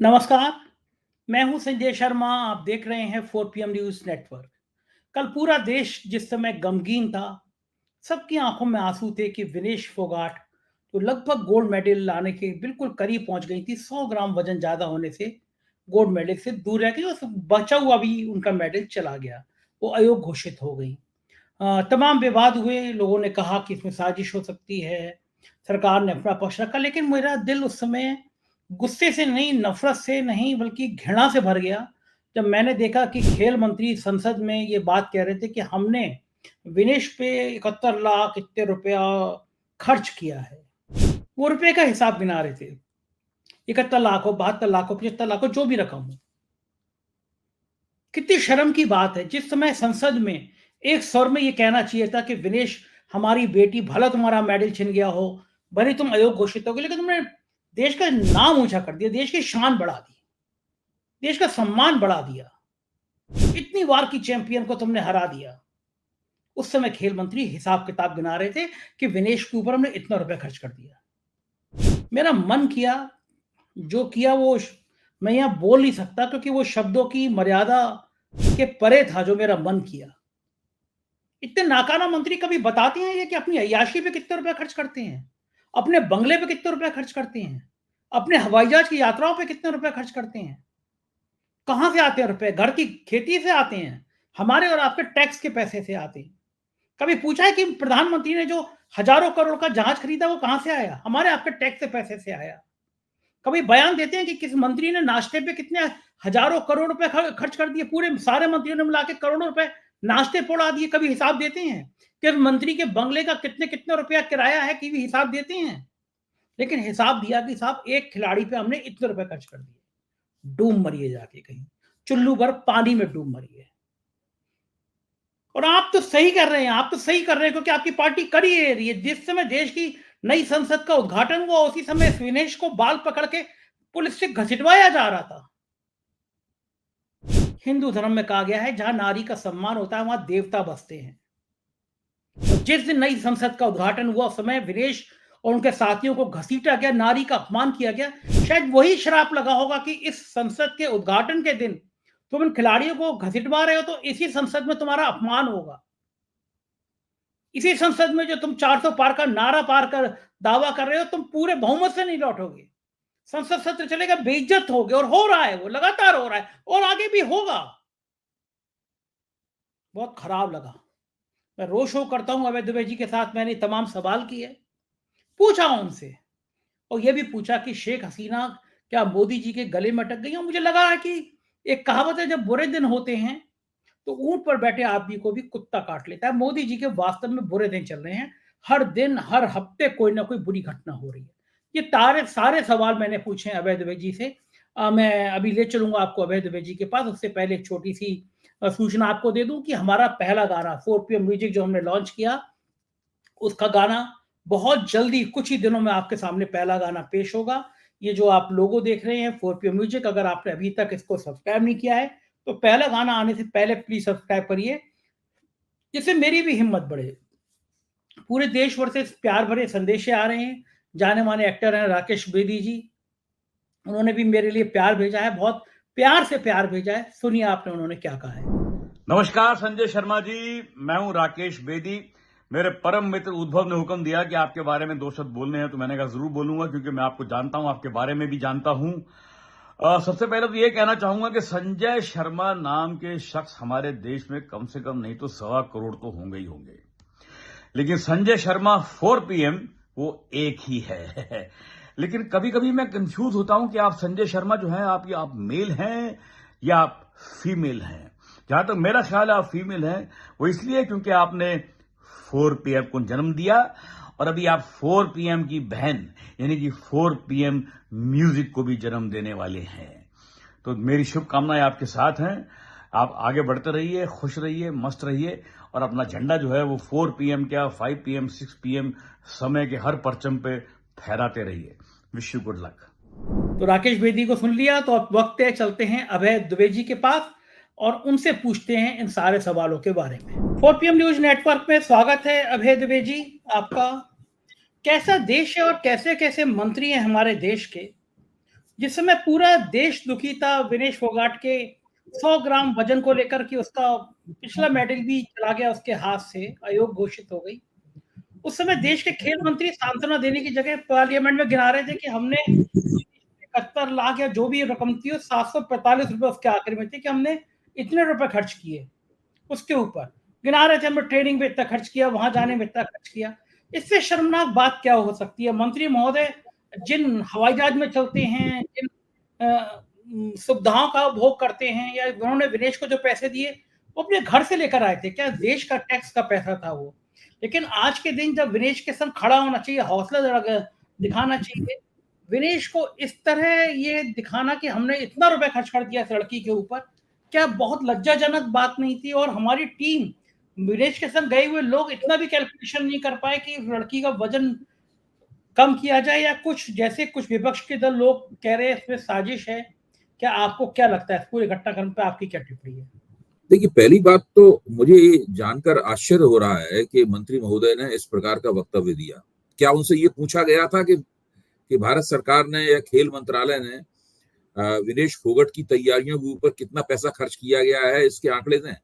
नमस्कार, मैं हूं संजय शर्मा। आप देख रहे हैं 4 पीएम न्यूज़ नेटवर्क। कल पूरा देश जिस समय गमगीन था, सबकी आंखों में आंसू थे कि विनेश फोगाट जो लगभग गोल्ड मेडल लाने के बिल्कुल करीब पहुंच गई थी, 100 ग्राम वजन ज़्यादा होने से गोल्ड मेडल से दूर रह गई और बचा हुआ भी उनका मेडल चला गया। वो अयोग्य घोषित हो गई। तमाम विवाद हुए, लोगों ने कहा कि इसमें साजिश हो सकती है, सरकार ने अपना पक्ष रखा, लेकिन मेरा दिल उस समय गुस्से से नहीं, नफ़रत से नहीं, बल्कि घृणा से भर गया, जब मैंने देखा कि खेल मंत्री संसद में ये बात कह रहे थे कि हमने विनेश पे 71 लाख इतने रुपया खर्च किया है। वो रुपए का हिसाब गिना रहे थे। 71 लाख हो, 72 लाख हो, 75 लाख हो, जो भी रकम हो। कितनी शर्म की बात है, जिस समय संसद में एक स्वर में ये कहना चाहिए था कि विनेश हमारी बेटी, भला तुम्हारा मेडल छिन गया हो, भले तुम अयोग्य घोषित हो गए, लेकिन तुमने देश का नाम ऊंचा कर दिया, देश की शान बढ़ा दी, देश का सम्मान बढ़ा दिया। इतनी बार की चैंपियन को तुमने हरा दिया। उस समय खेल मंत्री हिसाब किताब गिना रहे थे कि विनेश के ऊपर हमने इतना रुपया खर्च कर दिया। मेरा मन किया, जो किया वो मैं यहां बोल नहीं सकता, क्योंकि वो शब्दों की मर्यादा के परे था जो मेरा मन किया। इतने नाकारा मंत्री कभी बताते हैं ये कि अपनी अय्याशी पे कितने रुपए खर्च करते हैं, अपने बंगले पे कितने रुपए खर्च करते हैं, अपने हवाई जहाज की यात्राओं पे कितने रुपए खर्च करते हैं। कहां से आते हैं रुपए? घर की खेती से आते हैं, हमारे और आपके टैक्स के पैसे से आते हैं। कभी पूछा है कि प्रधानमंत्री ने जो हजारों करोड़ का जहाज खरीदा वो कहां से आया? हमारे आपके टैक्स के पैसे से आया। कभी बयान देते हैं कि किस मंत्री ने नाश्ते पे कितने हजारों करोड़ रुपए खर्च कर दिए? पूरे सारे मंत्रियों ने मिला के करोड़ों रुपए नाश्ते पे उड़ा दिए। कभी हिसाब देते हैं कि मंत्री के बंगले का कितने कितने रुपया किराया है? कि भी हिसाब देते हैं? लेकिन हिसाब दिया कि साहब एक खिलाड़ी पे हमने इतने रुपए खर्च कर दिए। डूब मरिए जाके कहीं, चुल्लू भर पानी में डूब मरिए। और आप तो सही कर रहे हैं, आप तो सही कर रहे हैं, क्योंकि आपकी पार्टी कर ही रही है। जिस समय देश की नई संसद का उद्घाटन हुआ, उसी समय विनेश को बाल पकड़ के पुलिस से घसीटवाया जा रहा था। हिंदू धर्म में कहा गया है, जहां नारी का सम्मान होता है वहां देवता बसते हैं। तो जिस दिन नई संसद का उद्घाटन हुआ, उस समय विनेश और उनके साथियों को घसीटा गया, नारी का अपमान किया गया। शायद वही श्राप लगा होगा कि इस संसद के उद्घाटन के दिन तुम इन खिलाड़ियों को घसीटवा रहे हो, तो इसी संसद में तुम्हारा अपमान होगा। इसी संसद में जो तुम 400 पार का नारा पार कर दावा कर रहे हो, तुम पूरे बहुमत से नहीं लौटोगे। संसद सत्र चलेगा, बेइज्जत होगे, और हो रहा है, वो लगातार हो रहा है और आगे भी होगा। बहुत खराब लगा। मैं रोज शो करता हूं अभय दुबे जी के साथ, मैंने तमाम सवाल किए, पूछा उनसे, और यह भी पूछा कि शेख हसीना क्या मोदी जी के गले में अटक गई। और मुझे लगा है कि एक कहावत है, जब बुरे दिन होते हैं तो ऊंट पर बैठे आदमी को भी कुत्ता काट लेता है। मोदी जी के वास्तव में बुरे दिन चल रहे हैं। हर दिन, हर हफ्ते कोई ना कोई बुरी घटना हो रही है। ये तारे सारे सवाल मैंने पूछे हैं अभय दुबे जी से। मैं अभी ले चलूंगा आपको अभय दुबे जी के पास। उससे पहले एक छोटी सी सूचना आपको दे दूं कि हमारा पहला गाना 4 पीएम म्यूजिक जो हमने लॉन्च किया, उसका गाना बहुत जल्दी, कुछ ही दिनों में आपके सामने पहला गाना पेश होगा। ये जो आप लोगो देख रहे हैं 4 पीएम म्यूजिक, अगर आपने अभी तक इसको सब्सक्राइब नहीं किया है तो पहला गाना आने से पहले प्लीज सब्सक्राइब करिए, जिससे मेरी भी हिम्मत बढ़े। पूरे देश भर से प्यार भरे संदेश आ रहे हैं। जाने माने एक्टर हैं राकेश बेदी जी, उन्होंने भी मेरे लिए प्यार भेजा है, बहुत प्यार से प्यार भेजा है। सुनिए आपने उन्होंने क्या कहा है। नमस्कार संजय शर्मा जी, मैं हूं राकेश बेदी। मेरे परम मित्र उद्भव ने हुक्म दिया कि आपके बारे में दो शब्द बोलने हैं, तो मैंने कहा जरूर बोलूंगा, क्योंकि मैं आपको जानता हूं, आपके बारे में भी जानता हूं। सबसे पहले तो ये कहना चाहूंगा कि संजय शर्मा नाम के शख्स हमारे देश में कम से कम नहीं तो 1.25 करोड़ तो होंगे ही होंगे, लेकिन संजय शर्मा 4 पीएम वो एक ही है। लेकिन कभी कभी मैं कंफ्यूज होता हूं कि आप संजय शर्मा जो है, आप मेल हैं या आप फीमेल हैं। जहां तक मेरा ख्याल है आप फीमेल हैं। वो इसलिए क्योंकि आपने 4 पीएम को जन्म दिया और अभी आप 4 पीएम की बहन यानी कि 4 पीएम म्यूजिक को भी जन्म देने वाले हैं। तो मेरी शुभकामनाएं आपके साथ हैं। आप आगे बढ़ते रहिए, खुश रहिए, मस्त रहिए, और अपना झंडा जो है वो 4 पीएम क्या 5 पीएम 6 पीएम समय के हर परचम पे फहराते रहिए। Wish you good luck. तो राकेश बेदी को सुन लिया, तो अब वक्त है, चलते हैं अभय दुबे जी के पास और उनसे पूछते हैं इन सारे सवालों के बारे में। 4 पीएम न्यूज नेटवर्क में स्वागत है अभय दुबे जी आपका। कैसा देश है और कैसे कैसे मंत्री हैं हमारे देश के, जिस समय पूरा देश दुखी था विनेश फोगाट के 100 ग्राम वजन को लेकर कि उसका पिछला मेडल भी चला गया उसके हाथ से, अयोग्य घोषित हो गई। उस समय देश के खेल मंत्री सांत्वना देने की जगह पार्लियामेंट में गिना रहे थे कि हमने 71 लाख या जो भी रकम थी, 745 रुपए उसके आखिर में थे कि हमने इतने रुपए खर्च किए उसके ऊपर। गिना रहे थे हमने ट्रेनिंग में इतना खर्च किया, वहां जाने में इतना खर्च किया। इससे शर्मनाक बात क्या हो सकती है? मंत्री महोदय जिन हवाई जहाज में चलते हैं, जिन सुविधाओं का उपभोग करते हैं, या उन्होंने विदेश को जो पैसे दिए वो अपने घर से लेकर आए थे क्या? देश का टैक्स का पैसा था वो। लेकिन आज के दिन जब विनेश के संग खड़ा होना चाहिए, हौसला दिखाना चाहिए, विनेश को इस तरह ये दिखाना कि हमने इतना रुपए खर्च कर दिया इस लड़की के ऊपर, क्या बहुत लज्जाजनक बात नहीं थी? और हमारी टीम, विनेश के संग गए हुए लोग इतना भी कैलकुलेशन नहीं कर पाए कि लड़की का वजन कम किया जाए, या कुछ जैसे कुछ विपक्ष के दल लोग कह रहे हैं इसमें साजिश है। क्या आपको क्या लगता है इस पूरे घटनाक्रम पे आपकी क्या टिप्पणी है? देखिए, पहली बात तो मुझे ये जानकर आश्चर्य हो रहा है कि मंत्री महोदय ने इस प्रकार का वक्तव्य दिया। क्या उनसे ये पूछा गया था कि भारत सरकार ने या खेल मंत्रालय ने विनेश फोगट की तैयारियों के ऊपर कितना पैसा खर्च किया गया है, इसके आंकड़े दें?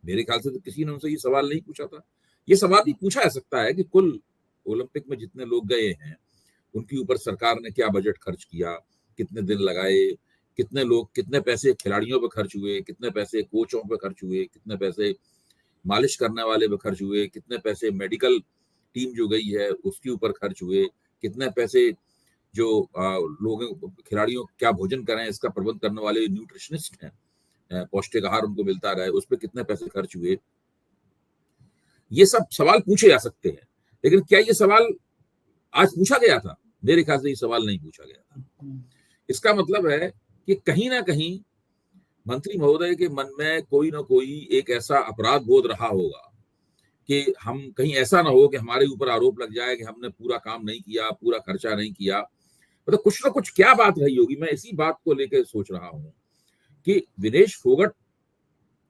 मेरे ख्याल से तो किसी ने उनसे ये सवाल नहीं पूछा था। ये सवाल भी पूछा जा सकता है कि कुल ओलंपिक में जितने लोग गए हैं उनके ऊपर सरकार ने क्या बजट खर्च किया, कितने दिन लगाए, कितने लोग, कितने पैसे खिलाड़ियों पे खर्च हुए, कितने पैसे कोचों पे खर्च हुए, कितने पैसे मालिश करने वाले पे खर्च हुए, कितने पैसे मेडिकल टीम जो गई है उसके ऊपर खर्च हुए, कितने पैसे जो लोगों खिलाड़ियों क्या भोजन करें इसका प्रबंध करने वाले न्यूट्रिशनिस्ट हैं, पौष्टिक आहार उनको मिलता रहे, उस पर कितने पैसे खर्च हुए। ये सब सवाल पूछे जा सकते हैं, लेकिन क्या ये सवाल आज पूछा गया था? मेरे ख्याल से ये सवाल नहीं पूछा गया था। इसका मतलब है कि कहीं ना कहीं मंत्री महोदय के मन में कोई ना कोई एक ऐसा अपराध बोध रहा होगा कि हम कहीं ऐसा ना हो कि हमारे ऊपर आरोप लग जाए कि हमने पूरा काम नहीं किया, पूरा खर्चा नहीं किया। मतलब कुछ ना कुछ क्या बात रही होगी। मैं इसी बात को लेकर सोच रहा हूं कि विनेश फोगट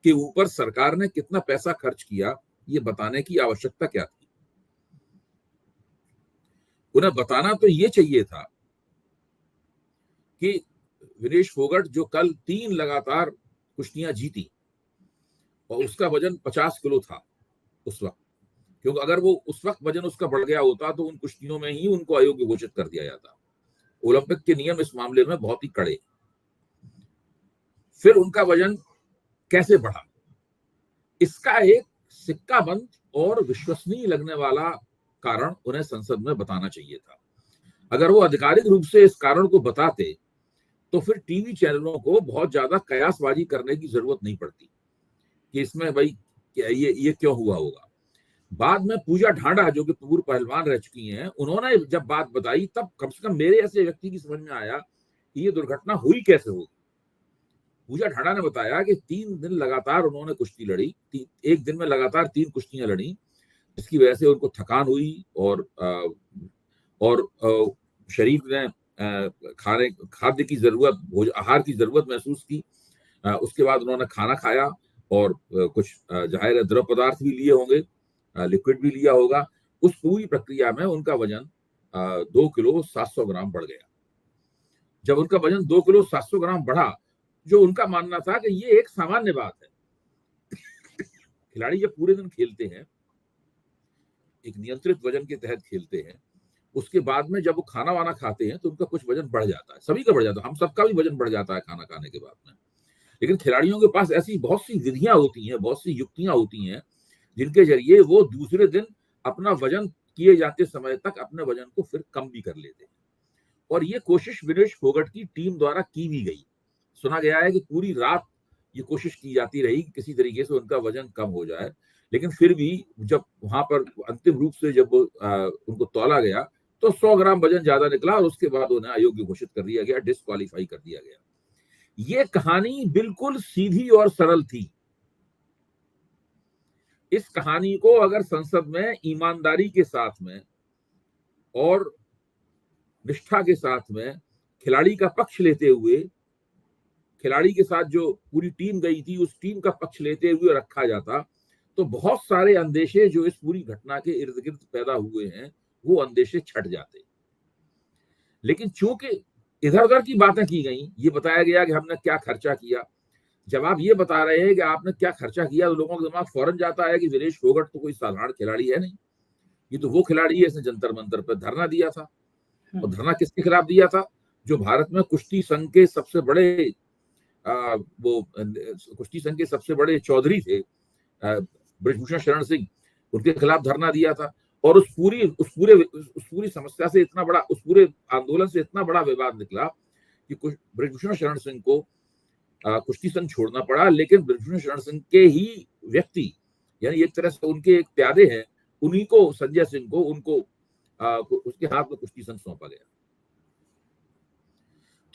के ऊपर सरकार ने कितना पैसा खर्च किया, ये बताने की आवश्यकता क्या थी? उन्हें बताना तो ये चाहिए था कि विनेश फोगट जो कल 3 लगातार कुश्तियां जीती और उसका वजन 50 किलो था उस वक्त, क्योंकि अगर वो उस वक्त वजन उसका बढ़ गया होता तो उन कुश्तियों में ही उनको अयोग्य घोषित कर दिया जाता। ओलंपिक के नियम इस मामले में बहुत ही कड़े। फिर उनका वजन कैसे बढ़ा, इसका एक सिक्काबंद और विश्वसनीय लगने वाला कारण उन्हें संसद में बताना चाहिए था। अगर वो आधिकारिक रूप से इस कारण को बताते तो फिर टीवी चैनलों को बहुत ज्यादा कयासबाजी करने की जरूरत नहीं पड़ती कि इसमें भाई ये क्यों हुआ होगा। बाद में पूजा ढांडा जो कि पूर्व पहलवान रह चुकी हैं, उन्होंने जब बात बताई तब कम से कम मेरे ऐसे व्यक्ति की समझ में आया कि ये दुर्घटना हुई कैसे होगी। पूजा ढांडा ने बताया कि 3 दिन लगातार उन्होंने कुश्ती लड़ी, एक दिन में लगातार 3 कुश्तियां लड़ी, जिसकी वजह से उनको थकान हुई और शरीर ने खाद्य की जरूरत, आहार की जरूरत महसूस की। उसके बाद उन्होंने खाना खाया और कुछ जाहिर है द्रव पदार्थ भी लिए होंगे, लिक्विड भी लिया होगा। उस पूरी प्रक्रिया में उनका वजन 2 किलो 700 ग्राम बढ़ गया। जब उनका वजन 2 किलो 700 ग्राम बढ़ा, जो उनका मानना था कि ये एक सामान्य बात है, खिलाड़ी जब पूरे दिन खेलते हैं, एक नियंत्रित वजन के तहत खेलते हैं, उसके बाद में जब वो खाना वाना खाते हैं तो उनका कुछ वजन बढ़ जाता है, सभी का बढ़ जाता है, हम सबका भी वजन बढ़ जाता है खाना खाने के बाद में। लेकिन खिलाड़ियों के पास ऐसी बहुत सी विधियां होती हैं, बहुत सी युक्तियां होती हैं जिनके जरिए वो दूसरे दिन अपना वजन किए जाते समय तक अपने वजन को फिर कम भी कर लेते हैं। और ये कोशिश विनेश फोगट की टीम द्वारा की भी गई। सुना गया है कि पूरी रात ये कोशिश की जाती रही कि किसी तरीके से उनका वजन कम हो जाए, लेकिन फिर भी जब वहां पर अंतिम रूप से जब उनको तौला गया तो 100 ग्राम वजन ज्यादा निकला और उसके बाद उन्हें अयोग्य घोषित कर दिया गया, डिस्क्वालीफाई कर दिया गया। ये कहानी बिल्कुल सीधी और सरल थी। इस कहानी को अगर संसद में ईमानदारी के साथ में और निष्ठा के साथ में खिलाड़ी का पक्ष लेते हुए, खिलाड़ी के साथ जो पूरी टीम गई थी उस टीम का पक्ष लेते हुए रखा जाता तो बहुत सारे अंदेशे जो इस पूरी घटना के इर्द गिर्द पैदा हुए हैं वो अंदेशे छट जाते। लेकिन चूंकि इधर उधर की बातें की गई, ये बताया गया कि हमने क्या खर्चा किया। जब आप ये बता रहे हैं कि आपने क्या खर्चा किया, तो लोगों का दिमाग फौरन जाता है कि विनेश फोगट तो कोई साधारण खिलाड़ी है नहीं, ये तो वो खिलाड़ी है, इसने जंतर मंतर पर धरना दिया था। और धरना किसके खिलाफ दिया था? जो भारत में कुश्ती संघ के सबसे बड़े कुश्ती संघ के सबसे बड़े चौधरी थे, ब्रजभूषण शरण सिंह, उनके खिलाफ धरना दिया था। और उस पूरी समस्या से इतना बड़ा, उस पूरे आंदोलन से इतना बड़ा विवाद निकला कि ब्रजभूषण शरण सिंह को कुश्ती संघ छोड़ना पड़ा। लेकिन ब्रजभूषण शरण सिंह के ही व्यक्ति, यानी एक तरह से उनके एक प्यादे हैं, उन्हीं को, संजय सिंह को, उनको उसके हाथ में कुश्ती संघ सौंपा गया।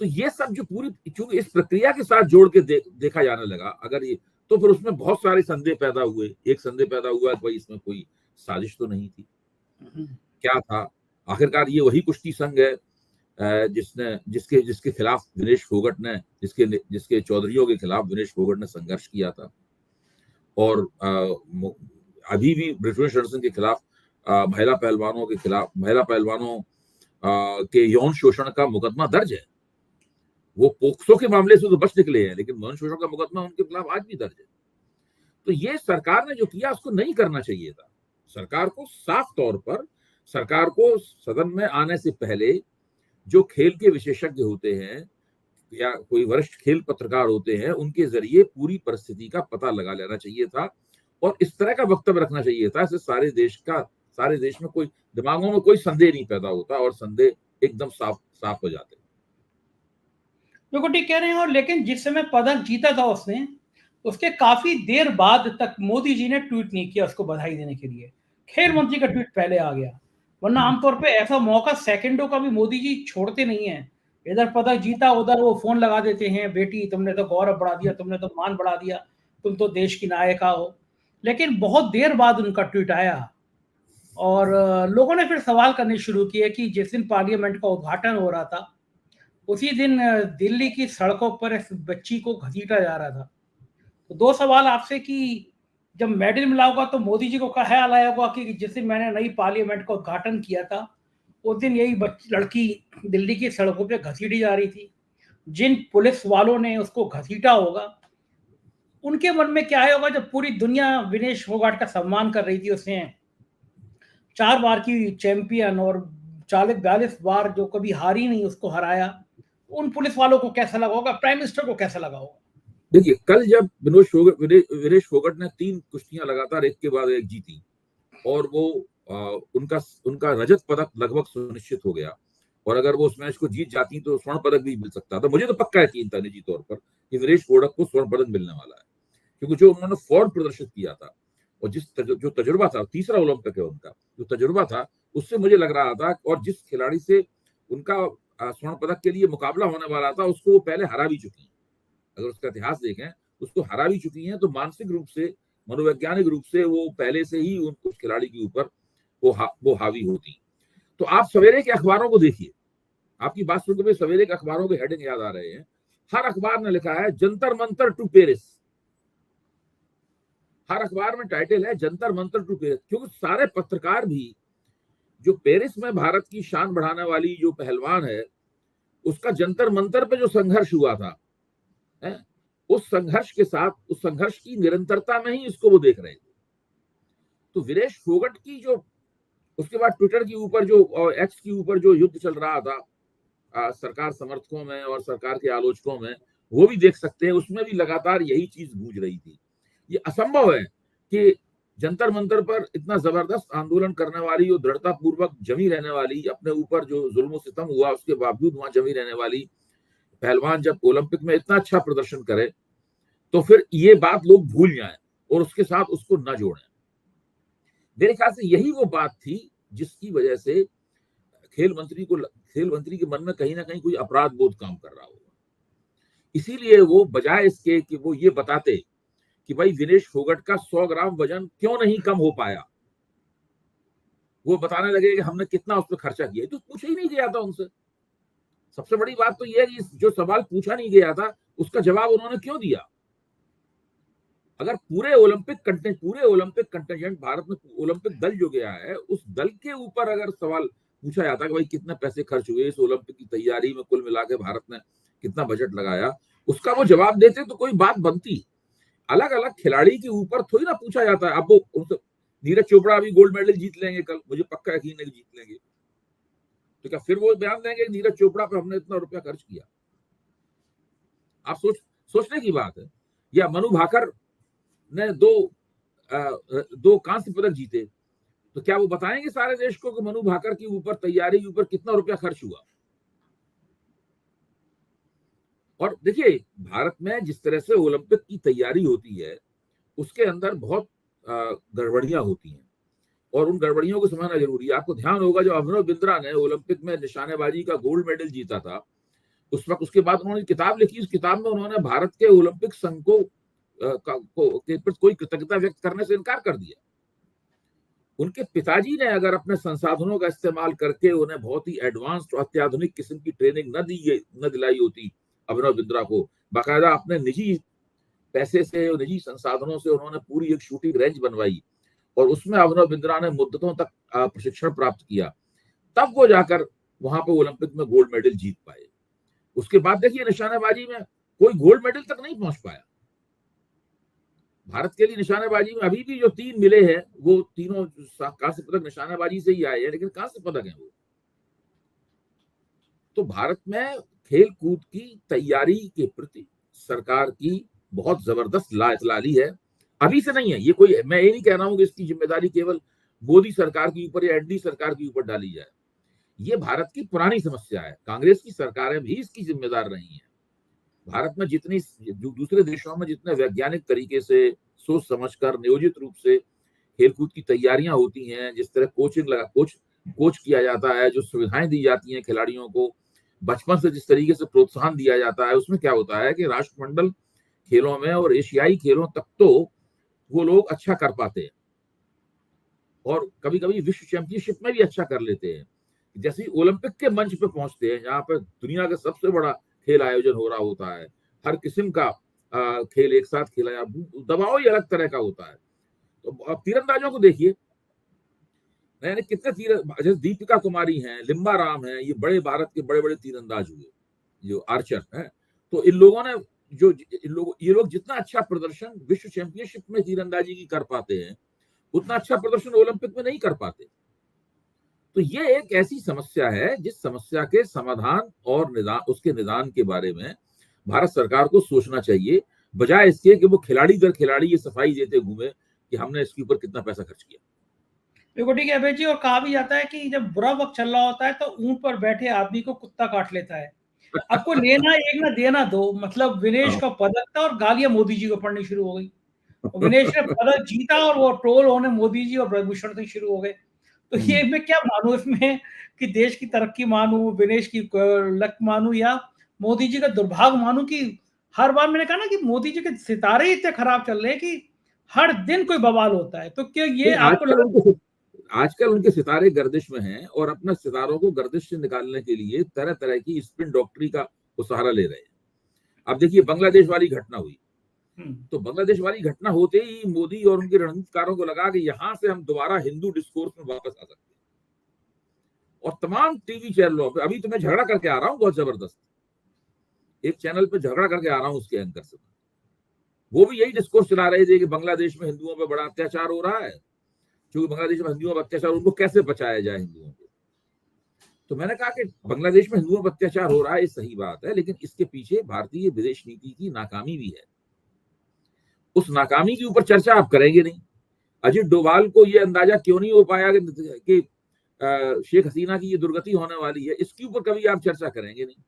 तो ये सब जो पूरी, चूंकि इस प्रक्रिया के साथ जोड़ के देखा जाने लगा, अगर ये, तो फिर उसमें बहुत सारे संदेह पैदा हुए। एक संदेह पैदा हुआ कि भाई इसमें कोई साजिश तो नहीं थी, क्या था आखिरकार? ये वही कुश्ती संघ है जिसके खिलाफ विनेश फोगट ने, जिसके चौधरियों के खिलाफ विनेश फोगट ने संघर्ष किया था। और अभी भी ब्रजभूषण शरण सिंह के खिलाफ महिला पहलवानों के यौन शोषण का मुकदमा दर्ज है। वो पोक्सो के मामले से तो बच निकले हैं, लेकिन यौन शोषण का मुकदमा उनके खिलाफ आज भी दर्ज है। तो ये सरकार ने जो किया उसको नहीं करना चाहिए था। सरकार को साफ तौर पर, सरकार को सदन में आने से पहले जो खेल के विशेषज्ञ होते हैं या कोई वरिष्ठ खेल पत्रकार होते हैं, उनके जरिए पूरी परिस्थिति का पता लगा लेना चाहिए था और इस तरह का वक्तव्य रखना चाहिए था। इससे सारे देश में कोई दिमागों में कोई संदेह नहीं पैदा होता और संदेह एकदम साफ हो जाते। बिल्कुल ठीक कह रहे हैं। और लेकिन जिस समय पदक जीता था उसने, उसके काफी देर बाद तक मोदी जी ने ट्वीट नहीं किया उसको बधाई देने के लिए। खेल मंत्री का ट्वीट पहले आ गया, वरना आमतौर पे ऐसा मौका सेकंडों का भी मोदी जी छोड़ते नहीं है। इधर पदक जीता, उधर वो फोन लगा देते हैं, बेटी तुमने तो गौरव बढ़ा दिया, तुमने तो मान बढ़ा दिया, तुम तो देश की नायिका हो। लेकिन बहुत देर बाद उनका ट्वीट आया और लोगों ने फिर सवाल करने शुरू किए कि जिस दिन पार्लियामेंट का उद्घाटन हो रहा था, उसी दिन दिल्ली की सड़कों पर इस बच्ची को घसीटा जा रहा था। तो दो सवाल आपसे कि जब मेडल मिला होगा तो मोदी जी को ख्याल आया होगा कि जिस दिन मैंने नई पार्लियामेंट का उद्घाटन किया था, उस दिन यही लड़की दिल्ली की सड़कों पे घसीटी जा रही थी। जिन पुलिस वालों ने उसको घसीटा होगा, उनके मन में क्या होगा जब पूरी दुनिया विनेश फोगाट का सम्मान कर रही थी। उसने 4 बार की चैंपियन और 40-42 बार जो कभी हारी नहीं, उसको हराया। उन पुलिस वालों को कैसा लगा होगा, प्राइम मिनिस्टर को कैसा लगा होगा? देखिए, कल जब विनेश फोगट ने 3 कुश्तियां लगातार एक के बाद एक जीती और वो उनका रजत पदक लगभग सुनिश्चित हो गया, और अगर वो उस मैच को जीत जाती तो स्वर्ण पदक भी मिल सकता था। मुझे तो पक्का यकीन था निजी तौर पर कि विनेश फोगट को स्वर्ण पदक मिलने वाला है, क्योंकि जो उन्होंने फॉर्म प्रदर्शित किया था और जो तजुर्बा था, तीसरा ओलंपिक है उनका, जो तजुर्बा था, उससे मुझे लग रहा था, और जिस खिलाड़ी से उनका स्वर्ण पदक के लिए मुकाबला होने वाला था उसको वो पहले हरा भी चुकी है। अगर उसका इतिहास देखें, उसको हरा भी चुकी हैं, तो मानसिक रूप से, मनोवैज्ञानिक रूप से वो पहले से ही उस खिलाड़ी के ऊपर वो हावी होती। तो आप सवेरे के अखबारों को देखिए, आपकी बात सुनकर सवेरे के अखबारों के हेडिंग याद आ रहे हैं। हर अखबार ने लिखा है जंतर मंतर टू पेरिस, हर अखबार में टाइटल है जंतर मंतर टू पेरिस, क्योंकि सारे पत्रकार भी जो पेरिस में भारत की शान बढ़ाने वाली जो पहलवान है, उसका जंतर मंतर पे जो संघर्ष हुआ था, उस संघर्ष के साथ, उस संघर्ष की निरंतरता में ही इसको वो देख रहे थे। तो विनेश फोगट की जो, उसके बाद ट्विटर के ऊपर जो, एक्स के ऊपर जो युद्ध चल रहा था सरकार समर्थकों में और सरकार के आलोचकों में, वो भी देख सकते हैं, उसमें भी लगातार यही चीज गूंज रही थी। ये असंभव है कि जंतर मंतर पर इतना जबरदस्त आंदोलन करने वाली और दृढ़ता पूर्वक जमी रहने वाली, अपने ऊपर जो जुल्म सितम हुआ उसके बावजूद वहां जमी रहने वाली पहलवान जब ओलंपिक में इतना अच्छा प्रदर्शन करे, तो फिर ये बात लोग भूल जाएं और उसके साथ उसको न जोड़ें। मेरे ख्याल से यही वो बात थी जिसकी वजह से खेल मंत्री के मन में कहीं ना कहीं कोई अपराध बोध काम कर रहा होगा। इसीलिए वो बजाय इसके कि वो ये बताते कि भाई विनेश फोगट का 100 ग्राम वजन क्यों नहीं कम हो पाया, वो बताने लगे कि हमने कितना उस पर खर्चा किया, तो पूछा ही नहीं गया था उनसे। सबसे बड़ी बात तो यह है कि जो सवाल पूछा नहीं गया था उसका जवाब उन्होंने क्यों दिया। अगर पूरे ओलंपिक कंटेंजेंट, भारत में ओलंपिक दल जो गया है, उस दल के ऊपर अगर सवाल पूछा जाता है कि भाई कितने पैसे खर्च हुए इस ओलंपिक की तैयारी में, कुल मिला के भारत ने कितना बजट लगाया, उसका वो जवाब देते तो कोई बात बनती। अलग अलग खिलाड़ी के ऊपर थोड़ी ना पूछा जाता है। अब वो नीरज चोपड़ा अभी गोल्ड मेडल जीत लेंगे कल, मुझे पक्का यकीन है कि जीत लेंगे, तो क्या फिर वो बयान देंगे कि नीरज चोपड़ा पे हमने इतना रुपया खर्च किया? आप सोचने की बात है। या मनु भाकर ने दो कांस्य पदक जीते, तो क्या वो बताएंगे सारे देश को कि मनु भाकर के ऊपर, तैयारी के ऊपर कितना रुपया खर्च हुआ? और देखिए, भारत में जिस तरह से ओलंपिक की तैयारी होती है उसके अंदर बहुत गड़बड़ियां होती हैं, और उन गड़बड़ियों को समझना जरूरी है। आपको ध्यान होगा जब अभिनव बिंद्रा ने ओलंपिक में निशानेबाजी का गोल्ड मेडल जीता था, उस वक्त उसके बाद उन्होंने किताब लिखी। उस किताब में उन्होंने भारत के ओलंपिक संघ के प्रति कोई कृतज्ञता व्यक्त करने से इनकार कर दिया। उनके पिताजी ने अगर अपने संसाधनों का इस्तेमाल करके उन्हें बहुत ही एडवांस्ड और अत्याधुनिक किस्म की ट्रेनिंग न दिलाई होती अभिनव बिंद्रा को, बाकायदा अपने निजी पैसे से और निजी संसाधनों से उन्होंने पूरी एक शूटिंग रेंज बनवाई और उसमें अभिनव बिंद्रा ने मुद्दतों तक प्रशिक्षण प्राप्त किया, तब वो जाकर वहां पे ओलंपिक में गोल्ड मेडल जीत पाए। उसके बाद देखिए निशानेबाजी में कोई गोल्ड मेडल तक नहीं पहुंच पाया। भारत के लिए निशानेबाजी में अभी भी जो 3 मिले हैं वो तीनों कांस्य पदक निशानेबाजी से ही आए हैं, लेकिन कांस्य पदक हैं वो। तो भारत में खेल कूद की तैयारी के प्रति सरकार की बहुत जबरदस्त लाइतलाली है। अभी से नहीं है ये कोई, मैं ये नहीं कह रहा हूं कि इसकी जिम्मेदारी केवल मोदी सरकार के ऊपर या एनडीए सरकार के ऊपर डाली जाए। ये भारत की पुरानी समस्या है, कांग्रेस की सरकारें भी इसकी जिम्मेदार रही हैं। भारत में जितनी दूसरे देशों में जितने वैज्ञानिक तरीके से सोच समझकर नियोजित रूप से खेलकूद की तैयारियां होती हैं, जिस तरह कोच किया जाता है, जो सुविधाएं दी जाती हैं खिलाड़ियों को, बचपन से जिस तरीके से प्रोत्साहन दिया जाता है, उसमें क्या होता है कि राष्ट्रमंडल खेलों में और एशियाई खेलों तक तो वो लोग अच्छा कर पाते हैं और कभी कभी विश्व चैंपियनशिप में भी अच्छा कर लेते हैं। जैसे ही ओलंपिक के मंच पे पहुंचते हैं, जहां पर दुनिया का सबसे बड़ा खेल आयोजन हो रहा होता है, हर किस्म का खेल एक साथ खेला या दबाव ही अलग तरह का होता है। तो अब तीरंदाजों को देखिए, मैंने कितने जैसे दीपिका कुमारी हैं, लिम्बा राम हैं, ये बड़े भारत के बड़े बड़े तीरंदाज हुए जो आर्चर हैं। तो इन लोगों ने ये लोग जितना अच्छा प्रदर्शन विश्व चैंपियनशिप में तीरंदाजी की कर पाते हैं, उतना अच्छा प्रदर्शन ओलंपिक में नहीं कर पाते। तो ये एक ऐसी समस्या है जिस समस्या के समाधान और उसके निदान के बारे में भारत सरकार को सोचना चाहिए, बजाय इसके कि वो खिलाड़ी दर खिलाड़ी ये सफाई देते घूमे कि हमने इसके ऊपर कितना पैसा खर्च किया। देखो ठीक है अभय जी, और कहा भी जाता है कि जब बुरा वक्त चल रहा होता है तो ऊंट पर बैठे आदमी को कुत्ता काट लेता है। आपको लेना एक ना देना दो, मतलब विनेश का पदक था और गालियां मोदी जी को पड़नी शुरू हो गई। विनेश ने पदक जीता और वो ट्रोल होने मोदी जी और ब्रजभूषण से शुरू हो गए। तो ये मैं क्या मानूं इसमें कि देश की तरक्की मानूं, विनेश की लक मानूं, या मोदी जी का दुर्भाग्य मानूं कि हर बार मैंने कहा ना कि मोदी जी के सितारे इतने खराब चल रहे हैं कि हर दिन कोई बवाल होता है। तो क्या ये आपको लगा? आजकल उनके सितारे गर्दिश में हैं और अपने सितारों को गर्दिश से निकालने के लिए तरह तरह की स्पिन डॉक्टरी का वो सहारा ले रहे हैं। अब देखिए बांग्लादेश वाली घटना हुई, तो बांग्लादेश वाली घटना होते ही मोदी और उनके रणनीतिकारों को लगा कि यहां से हम दोबारा हिंदू डिस्कोर्स में वापस आ सकते हैं। और तमाम टीवी चैनलों पे, अभी तो मैं झगड़ा करके आ रहा हूँ बहुत जबरदस्त, एक चैनल पे झगड़ा करके आ रहा हूँ उसके एंकर से, वो भी यही डिस्कोर्स चला रहे थे कि बांग्लादेश में हिंदुओं पर बड़ा अत्याचार हो रहा है, क्योंकि बांग्लादेश में हिंदुओं पर अत्याचार, उनको कैसे बचाया जाए हिंदुओं को। तो मैंने कहा कि बांग्लादेश में हिंदुओं पर अत्याचार हो रहा है, ये सही बात है, लेकिन इसके पीछे भारतीय विदेश नीति की नाकामी भी है। उस नाकामी के ऊपर चर्चा आप करेंगे नहीं। अजित डोभाल को यह अंदाजा क्यों नहीं हो पाया कि शेख हसीना की ये दुर्गति होने वाली है, इसके ऊपर कभी आप चर्चा करेंगे नहीं।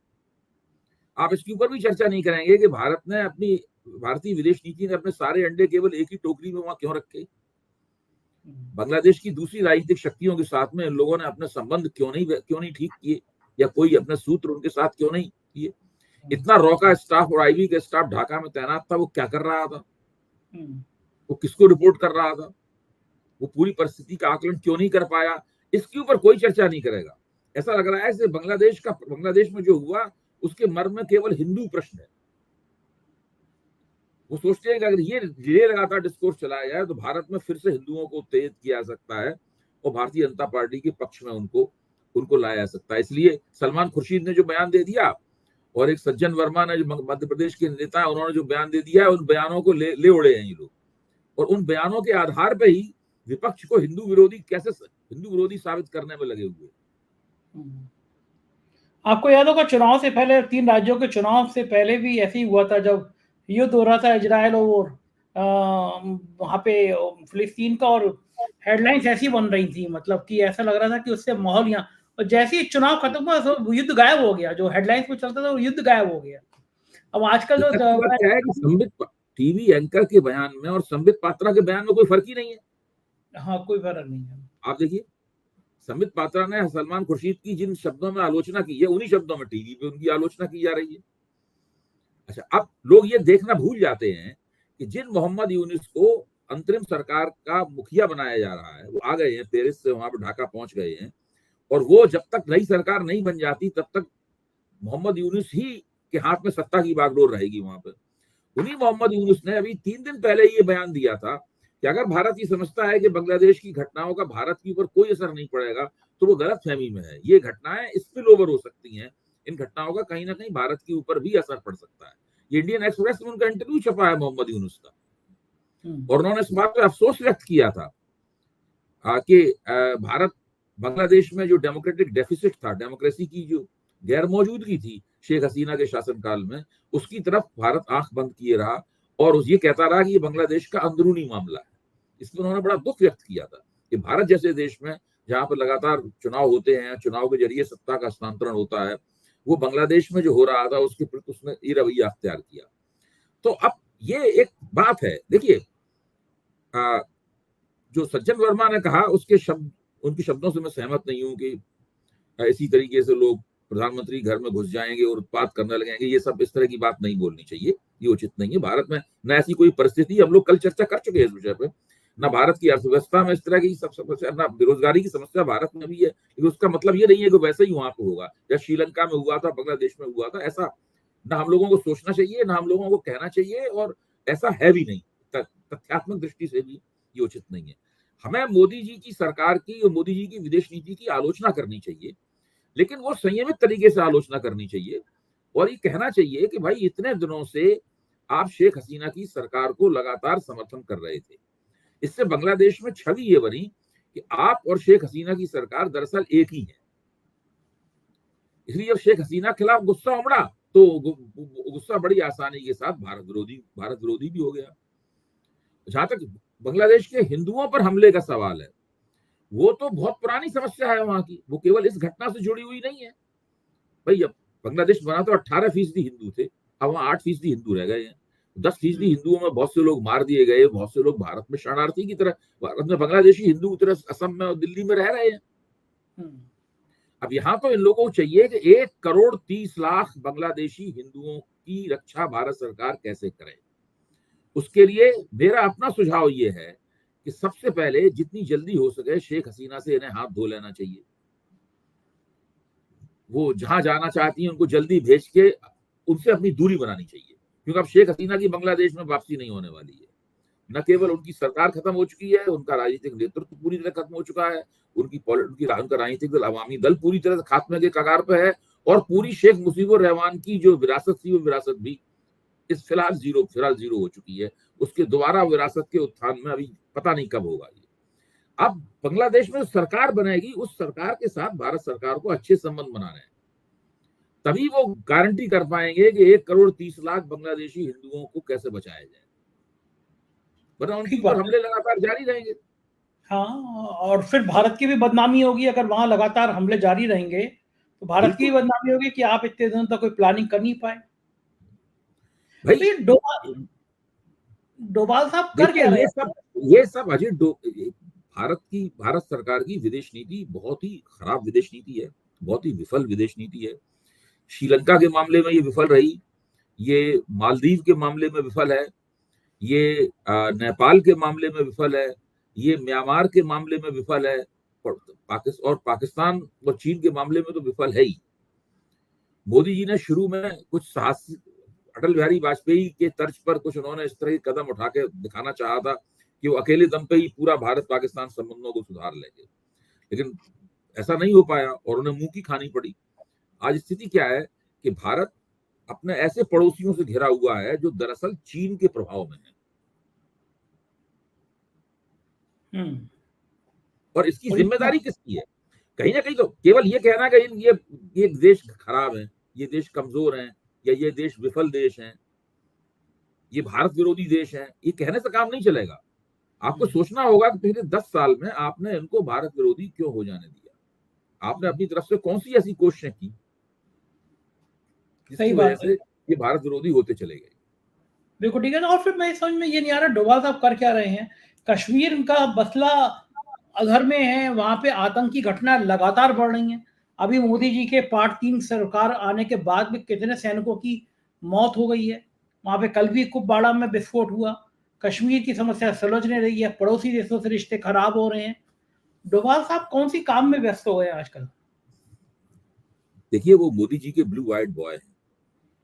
आप इसके ऊपर भी चर्चा नहीं करेंगे कि भारतीय विदेश नीति ने अपने सारे अंडे केवल एक ही टोकरी में वहां क्यों रखे। बांग्लादेश की दूसरी राजनीतिक शक्तियों के साथ में इन लोगों ने अपने संबंध क्यों नहीं ठीक किए, या कोई अपने सूत्र उनके साथ क्यों नहीं किए। इतना रॉका स्टाफ और आईबी का स्टाफ ढाका में तैनात था, वो क्या कर रहा था, वो किसको रिपोर्ट कर रहा था, वो पूरी परिस्थिति का आकलन क्यों नहीं कर पाया, इसके ऊपर कोई चर्चा नहीं करेगा। ऐसा लग रहा है कि बांग्लादेश में जो हुआ उसके मर्म में केवल हिंदू प्रश्न है। वो सोचते हैं कि अगर ये लगातार डिस्कोर्स चलाया जाए तो भारत में फिर से हिंदुओं को उत्तेजित किया जा सकता है और भारतीय जनता पार्टी के पक्ष में उनको उनको लाया जा सकता है। इसलिए सलमान खुर्शीद ने जो बयान दे दिया और एक सज्जन वर्मा ने जो मध्य प्रदेश के नेता है उन्होंने जो बयान दे दिया है, उन बयानों को ले उड़े हैं ये लोग, और उन बयानों के आधार पे ही विपक्ष को हिंदू विरोधी साबित करने में लगे हुए। आपको याद होगा चुनाव से पहले 3 राज्यों के चुनाव से पहले भी ऐसे ही हुआ था, जब युद्ध हो रहा था इजराइल और वहां पे फिलिस्तीन का, और हेडलाइंस ऐसी बन रही थी, मतलब कि ऐसा लग रहा था कि उससे माहौल यहाँ, और जैसे ही चुनाव खत्म हुआ तो युद्ध गायब हो गया, जो हेडलाइंस में चलता था वो युद्ध गायब हो गया। अब आजकल जो क्या है कि संबित टीवी एंकर के बयान में और संबित पात्रा के बयान में कोई फर्क ही नहीं है। हाँ, कोई फर्क नहीं है। आप देखिए, संबित पात्रा ने सलमान खुर्शीद की जिन शब्दों में आलोचना की है, उन्हीं शब्दों में टीवी पे उनकी आलोचना की जा रही है। अच्छा, अब लोग ये देखना भूल जाते हैं कि जिन मोहम्मद यूनुस को अंतरिम सरकार का मुखिया बनाया जा रहा है, वो आ गए हैं पेरिस से, वहां पर ढाका पहुंच गए हैं, और वो जब तक नई सरकार नहीं बन जाती तब तक मोहम्मद यूनुस ही के हाथ में सत्ता की बागडोर रहेगी वहां पर। उन्हीं मोहम्मद यूनुस ने अभी 3 दिन पहले ये बयान दिया था कि अगर भारत ये समझता है कि बांग्लादेश की घटनाओं का भारत के ऊपर कोई असर नहीं पड़ेगा तो वो गलत फहमी में है। ये घटनाएं स्पिल ओवर हो सकती हैं, इन घटनाओं का कहीं ना कहीं भारत के ऊपर भी असर पड़ सकता है। ये इंडियन एक्सप्रेस में उनका इंटरव्यू छपा है मोहम्मद यूनुस का, और उन्होंने इस बात पर अफसोस व्यक्त किया था कि भारत बांग्लादेश में जो डेमोक्रेटिक डेफिसिट था, डेमोक्रेसी की जो गैर मौजूदगी थी शेख हसीना के शासनकाल में, उसकी तरफ भारत आंख बंद किए रहा और ये कहता रहा कि ये बांग्लादेश का अंदरूनी मामला है। इसमें उन्होंने बड़ा दुख व्यक्त किया था कि भारत जैसे देश में जहां पर लगातार चुनाव होते हैं, चुनाव के जरिए सत्ता का हस्तांतरण होता है, वो बांग्लादेश में जो हो रहा था उसके प्रति उसने ये रवैया अख्तियार किया। तो अब ये एक बात है, देखिए जो सज्जन वर्मा ने कहा उनके शब्दों से मैं सहमत नहीं हूं कि इसी तरीके से लोग प्रधानमंत्री घर में घुस जाएंगे और उत्पात करने लगेंगे। ये सब इस तरह की बात नहीं बोलनी चाहिए, ये उचित नहीं है। भारत में न ऐसी कोई परिस्थिति, हम लोग कल चर्चा कर चुके हैं इस विषय पे, न भारत की अर्थव्यवस्था में इस तरह की सब समस्या, न बेरोजगारी की समस्या भारत में भी है, लेकिन उसका मतलब ये नहीं है कि वैसे ही वहां पर होगा, या श्रीलंका में हुआ था, बांग्लादेश में हुआ था। ऐसा न हम लोगों को सोचना चाहिए, न हम लोगों को कहना चाहिए, और ऐसा है भी नहीं। तथ्यात्मक दृष्टि से भी ये उचित नहीं है। हमें मोदी जी की सरकार की और मोदी जी की विदेश नीति की आलोचना करनी चाहिए, लेकिन वो संयमित तरीके से आलोचना करनी चाहिए, और ये कहना चाहिए कि भाई इतने दिनों से आप शेख हसीना की सरकार को लगातार समर्थन कर रहे थे। इससे बांग्लादेश में छवि ये बनी कि आप और शेख हसीना की सरकार दरअसल एक ही है। इसलिए जब शेख हसीना के खिलाफ गुस्सा उमड़ा तो गुस्सा बड़ी आसानी के साथ भारत विरोधी भी हो गया। जहां तक बांग्लादेश के हिंदुओं पर हमले का सवाल है, वो तो बहुत पुरानी समस्या है वहां की, वो केवल इस घटना से जुड़ी हुई नहीं है। भाई अब बांग्लादेश बना तो 18% हिंदू थे, अब वहां 8% हिंदू रह गए हैं। 10% हिंदुओं में बहुत से लोग मार दिए गए, बहुत से लोग भारत में शरणार्थी की तरह, भारत में बांग्लादेशी हिंदू की तरह असम में और दिल्ली में रह रहे हैं। अब यहाँ तो इन लोगों को चाहिए कि 1,30,00,000 बांग्लादेशी हिंदुओं की रक्षा भारत सरकार कैसे करे। उसके लिए मेरा अपना सुझाव ये है कि सबसे पहले जितनी जल्दी हो सके शेख हसीना से इन्हें हाथ धो लेना चाहिए। वो जहां जाना चाहती हैं उनको जल्दी भेज के उनसे अपनी दूरी बनानी चाहिए, क्योंकि अब शेख हसीना की बांग्लादेश में वापसी नहीं होने वाली है। न केवल उनकी सरकार खत्म हो चुकी है, उनका राजनीतिक नेतृत्व पूरी तरह खत्म हो चुका है, उनका राजनीतिक दल अवामी दल पूरी तरह से खात्मे के कगार पे है, और पूरी शेख मुजीबुर रहमान की जो विरासत थी वो विरासत भी इस फिलहाल जीरो हो चुकी है। उसके दोबारा विरासत के उत्थान में अभी पता नहीं कब होगा ये। अब बांग्लादेश में सरकार बनेगी, उस सरकार के साथ भारत सरकार को अच्छे संबंध बनाने हैं, तभी वो गारंटी कर पाएंगे कि 1,30,00,000 बांग्लादेशी हिंदुओं को कैसे बचाया जाए, वरना उनकी पर हमले लगातार जारी रहेंगे। हाँ, और फिर भारत की भी बदनामी होगी अगर वहां लगातार हमले जारी रहेंगे, तो भारत की भी बदनामी होगी कि आप इतने दिनों तक कोई प्लानिंग कर नहीं पाए। भाई डोभाल साहब कर क्या रहे हैं? ये सब अजय भारत सरकार की विदेश नीति बहुत ही खराब विदेश नीति है, बहुत ही विफल विदेश नीति है। श्रीलंका के मामले में ये विफल रही, ये मालदीव के मामले में विफल है, ये नेपाल के मामले में विफल है, ये म्यांमार के मामले में विफल है, और पाकिस्तान और चीन के मामले में तो विफल है ही। मोदी जी ने शुरू में कुछ साहसी, अटल बिहारी वाजपेयी के तर्ज पर कुछ उन्होंने इस तरह के कदम उठा के दिखाना चाहा था कि वो अकेले दम पे ही पूरा भारत पाकिस्तान संबंधों को सुधार लेंगे, लेकिन ऐसा नहीं हो पाया और उन्हें मुंह की खानी पड़ी। आज स्थिति क्या है कि भारत अपने ऐसे पड़ोसियों से घिरा हुआ है जो दरअसल चीन के प्रभाव में है, और इसकी और जिम्मेदारी किसकी है? कहीं ना कहीं तो केवल ये कहना कि ये देश खराब है, ये देश कमजोर है, या ये देश विफल देश है, ये भारत विरोधी देश है, ये कहने से काम नहीं चलेगा। आपको सोचना होगा कि पिछले 10 साल में आपने इनको भारत विरोधी क्यों हो जाने दिया? आपने अपनी तरफ से कौन सी ऐसी कोशिशें की जिसकी वजह से ये भारत विरोधी होते चले गए? बिल्कुल ठीक है ना। और फिर मैं समझ में ये नहीं आ रहा डोभाल साहब कर क्या रहे हैं। कश्मीर का मसला अधर में है, वहां पे आतंकी घटना लगातार बढ़ रही हैं। अभी मोदी जी के पार्ट 3 सरकार आने के बाद में कितने सैनिकों की मौत हो गई है। वहां पे कल भी कुपवाड़ा में विस्फोट हुआ। कश्मीर की समस्या सुलझ नहीं रही है, पड़ोसी देशों से रिश्ते खराब हो रहे हैं। डोभाल साहब कौन सी काम में व्यस्त हो गए आजकल? देखिए, वो मोदी जी के ब्लू आइड बॉय हैं।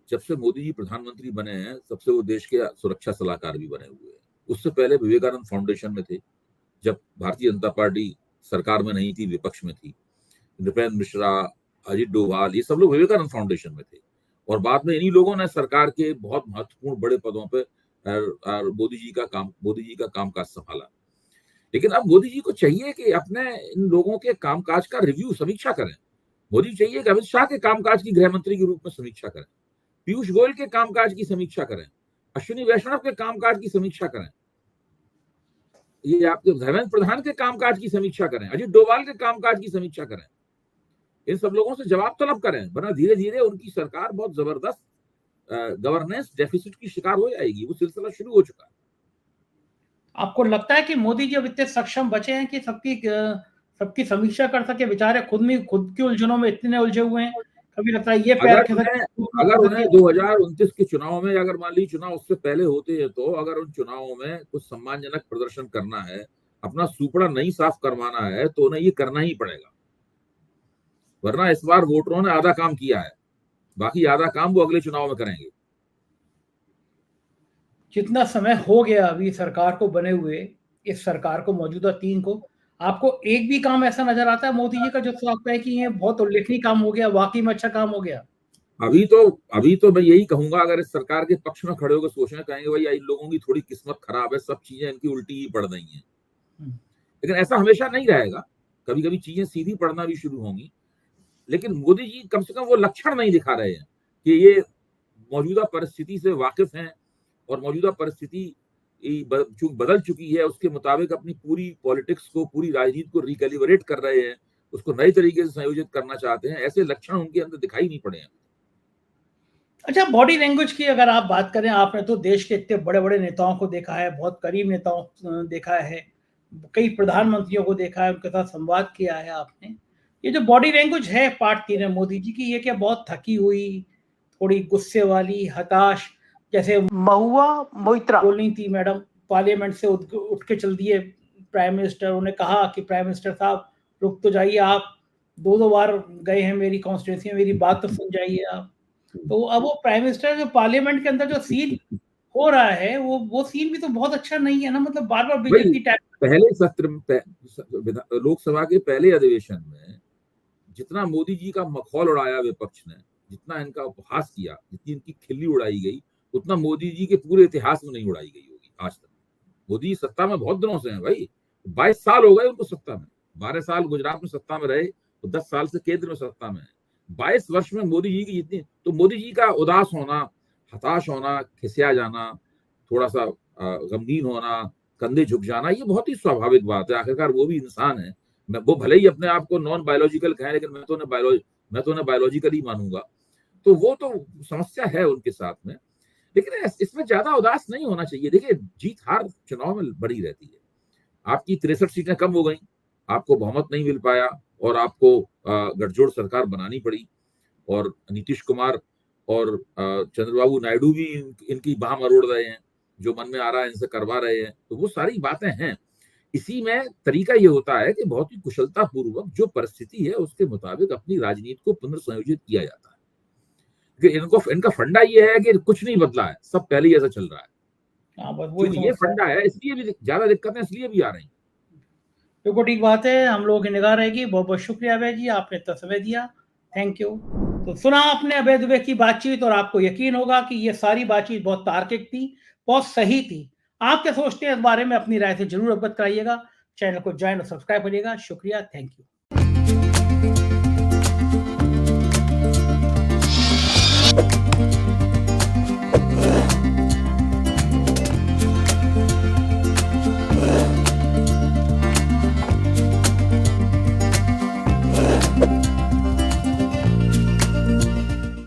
जब से मोदी जी प्रधानमंत्री बने हैं, तब से वो देश के सुरक्षा सलाहकार भी बने हुए हैं। उससे पहले विवेकानंद फाउंडेशन में थे, जब भारतीय जनता पार्टी सरकार में नहीं थी, विपक्ष में थी। नृपेंद्र मिश्रा, अजित डोभाल, ये सब लोग विवेकानंद फाउंडेशन में थे, और बाद में इन्हीं लोगों ने सरकार के बहुत महत्वपूर्ण बड़े पदों पे मोदी जी का कामकाज संभाला। लेकिन अब मोदी जी को चाहिए कि अपने इन लोगों के कामकाज का रिव्यू, समीक्षा करें। मोदी चाहिए कि अमित शाह के कामकाज की गृह मंत्री के रूप में समीक्षा करें, पीयूष गोयल के कामकाज की समीक्षा करें, अश्विनी वैष्णव के कामकाज की समीक्षा करें, ये आपके धर्मेंद्र प्रधान के कामकाज की समीक्षा करें, अजित डोभाल के कामकाज की समीक्षा करें। इन सब लोगों से जवाब तलब करें, वरना धीरे धीरे उनकी सरकार बहुत जबरदस्त गवर्नेंस डेफिसिट की शिकार हो जाएगी। वो सिलसिला शुरू हो चुका है। आपको लगता है कि मोदी जी अब इतने सक्षम बचे हैं कि सबकी समीक्षा कर सके? बेचारे खुद की उलझनों में इतने उलझे हुए हैं। कभी लगता है ये पैर अगर उन्हें 2029 के चुनाव में, अगर मान लीजिए चुनाव उससे पहले होते हैं, तो अगर उन चुनावों में कुछ सम्मानजनक प्रदर्शन करना है, अपना सुपड़ा नहीं साफ करवाना है, तो उन्हें ये करना ही पड़ेगा। वरना इस बार वोटरों ने आधा काम किया है, बाकी आधा काम वो अगले चुनाव में करेंगे। जितना समय हो गया अभी सरकार को बने हुए, इस सरकार को मौजूदा 3 को, आपको एक भी काम ऐसा नजर आता है मोदी जी का जो लगता है कि ये बहुत उल्लेखनीय काम हो गया, वाकई में अच्छा काम हो गया? अभी तो मैं यही कहूंगा, अगर इस सरकार के पक्ष में खड़े होकर सोचना, कहेंगे भाई इन लोगों की थोड़ी किस्मत खराब है, सब चीजें इनकी उल्टी ही पड़ रही हैं। लेकिन ऐसा हमेशा नहीं रहेगा, कभी कभी चीजें सीधी पड़ना भी शुरू होंगी। लेकिन मोदी जी कम से कम वो लक्षण नहीं दिखा रहे हैं कि ये मौजूदा परिस्थिति से वाकिफ हैं, और मौजूदा परिस्थिति जो बदल चुकी है उसके मुताबिक अपनी पूरी पॉलिटिक्स को, पूरी राजनीति को रिकैलिब्रेट कर रहे हैं, उसको नए तरीके से संयोजित करना चाहते हैं। ऐसे लक्षण उनके अंदर दिखाई नहीं पड़े हैं। अच्छा, बॉडी लैंग्वेज की अगर आप बात करें, आपने तो देश के इतने बड़े बड़े नेताओं को देखा है, बहुत करीब नेताओं देखा है, कई प्रधानमंत्रियों को देखा है, उनके साथ संवाद किया है आपने। ये जो बॉडी लैंग्वेज है पार्ट 3 में मोदी जी की, ये क्या बहुत थकी हुई, थोड़ी गुस्से वाली, हताश, जैसे महुआ मोइत्रा बोलनी थी मैडम, पार्लियामेंट से उठ के चल दिए प्राइम मिनिस्टर। उन्हें कहा कि प्राइम मिनिस्टर साहब रुक तो जाइए, आप 2 बार गए हैं मेरी कॉन्स्टिट्यूंसी में, मेरी बात तो सुन जाइए आप। तो अब वो प्राइम मिनिस्टर जो पार्लियामेंट के अंदर जो सीन हो रहा है, वो सीन भी तो बहुत अच्छा नहीं है ना। मतलब बार बार बीजेपी पहले सत्र लोकसभा के पहले अधिवेशन में जितना मोदी जी का मखौल उड़ाया विपक्ष ने, जितना इनका उपहास किया, जितनी इनकी खिल्ली उड़ाई गई, उतना मोदी जी के पूरे इतिहास में नहीं उड़ाई गई होगी आज तक। मोदी सत्ता में बहुत दिनों से हैं भाई, 22 साल हो गए उनको सत्ता में। 12 साल गुजरात में सत्ता में रहे, तो 10 साल से केंद्र में सत्ता में है। 22 वर्ष में मोदी जी की जितनी, तो मोदी जी का उदास होना, हताश होना, खिसिया जाना, थोड़ा सा गमगीन होना, कंधे झुक जाना, ये बहुत ही स्वाभाविक बात है। आखिरकार वो भी इंसान है। वो भले ही अपने आप को नॉन बायोलॉजिकल कहें, लेकिन मैं तो उन्हें बायोलॉजिकली मानूंगा। तो वो तो समस्या है उनके साथ में, लेकिन इसमें ज्यादा उदास नहीं होना चाहिए। देखिए, जीत हार चुनाव में बड़ी रहती है। आपकी 63 सीटें कम हो गई, आपको बहुमत नहीं मिल पाया, और आपको गठजोड़ सरकार बनानी पड़ी, और नीतीश कुमार और चंद्रबाबू नायडू भी इनकी बाह मरोड़ रहे हैं, जो मन में आ रहा है इनसे करवा रहे हैं। तो वो सारी बातें हैं। इसी में तरीका ये होता है कि बहुत ही कुशलता पूर्वक जो परिस्थिति है उसके मुताबिक अपनी राजनीति को पुनर्संयोजित किया जाता है। कि इनका फंडा ये है कि कुछ नहीं बदला है, सब पहले ही ऐसा चल रहा है। ये फंडा है, इसलिए भी ज्यादा दिक्कतें इसलिए भी आ रही हैं। बिल्कुल ठीक बात है, हम लोगों की निगाह रहेगी। बहुत बहुत शुक्रिया अभय जी, आपने इतना समय दिया, थैंक यू। तो सुना आपने अभय दुबे की बातचीत और आपको यकीन होगा कि ये सारी बातचीत बहुत तार्किक थी, बहुत सही थी। आप क्या सोचते हैं इस बारे में अपनी राय से जरूर अवगत कराइएगा। चैनल को ज्वाइन और सब्सक्राइब करिएगा। शुक्रिया, थैंक यू।